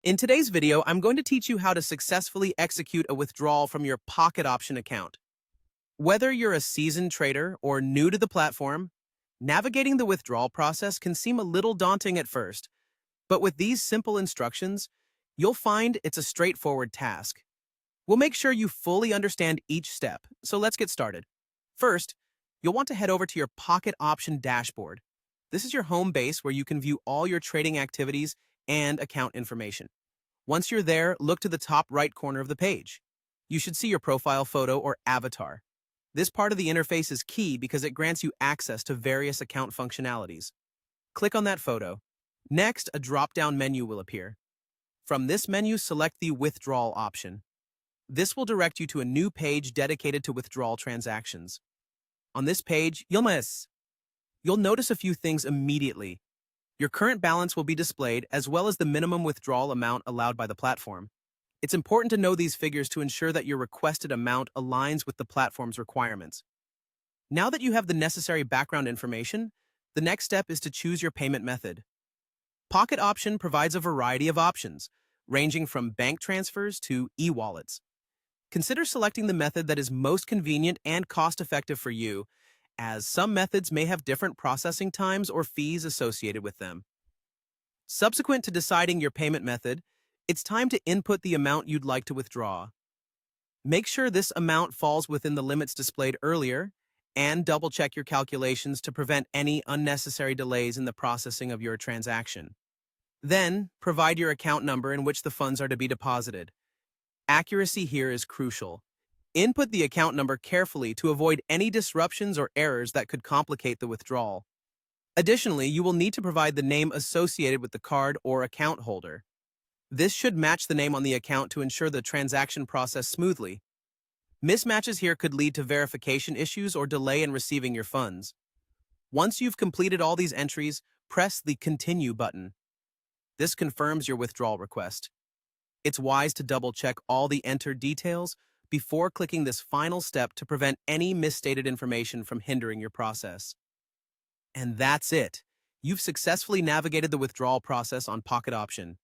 In today's video, I'm going to teach you how to successfully execute a withdrawal from your pocket option account. Whether you're a seasoned trader or new to the platform, navigating the withdrawal process can seem a little daunting at first, but with these simple instructions, you'll find it's a straightforward task. We'll make sure you fully understand each step, so let's get started. First, you'll want to head over to your pocket option dashboard. This is your home base where you can view all your trading activities and account information. Once you're there, look to the top right corner of the page. You should see your profile photo or avatar. This part of the interface is key because it grants you access to various account functionalities. Click on that photo. Next, a drop-down menu will appear. From this menu, select the withdrawal option. This will direct you to a new page dedicated to withdrawal transactions. On this page, you'll notice a few things immediately. Your current balance will be displayed, as well as the minimum withdrawal amount allowed by the platform. It's important to know these figures to ensure that your requested amount aligns with the platform's requirements. Now that you have the necessary background information, the next step is to choose your payment method. Pocket Option provides a variety of options, ranging from bank transfers to e-wallets. Consider selecting the method that is most convenient and cost-effective for you, as some methods may have different processing times or fees associated with them. Subsequent to deciding your payment method, it's time to input the amount you'd like to withdraw. Make sure this amount falls within the limits displayed earlier, and double-check your calculations to prevent any unnecessary delays in the processing of your transaction. Then, provide your account number in which the funds are to be deposited. Accuracy here is crucial. Input the account number carefully to avoid any disruptions or errors that could complicate the withdrawal. Additionally, you will need to provide the name associated with the card or account holder. This should match the name on the account to ensure the transaction process smoothly. Mismatches here could lead to verification issues or delay in receiving your funds. Once you've completed all these entries, press the Continue button. This confirms your withdrawal request. It's wise to double-check all the entered details before clicking this final step to prevent any misstated information from hindering your process. And that's it. You've successfully navigated the withdrawal process on Pocket Option.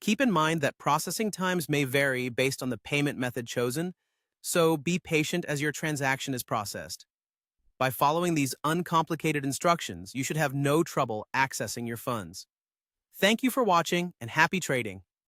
Keep in mind that processing times may vary based on the payment method chosen, so be patient as your transaction is processed. By following these uncomplicated instructions, you should have no trouble accessing your funds. Thank you for watching and happy trading.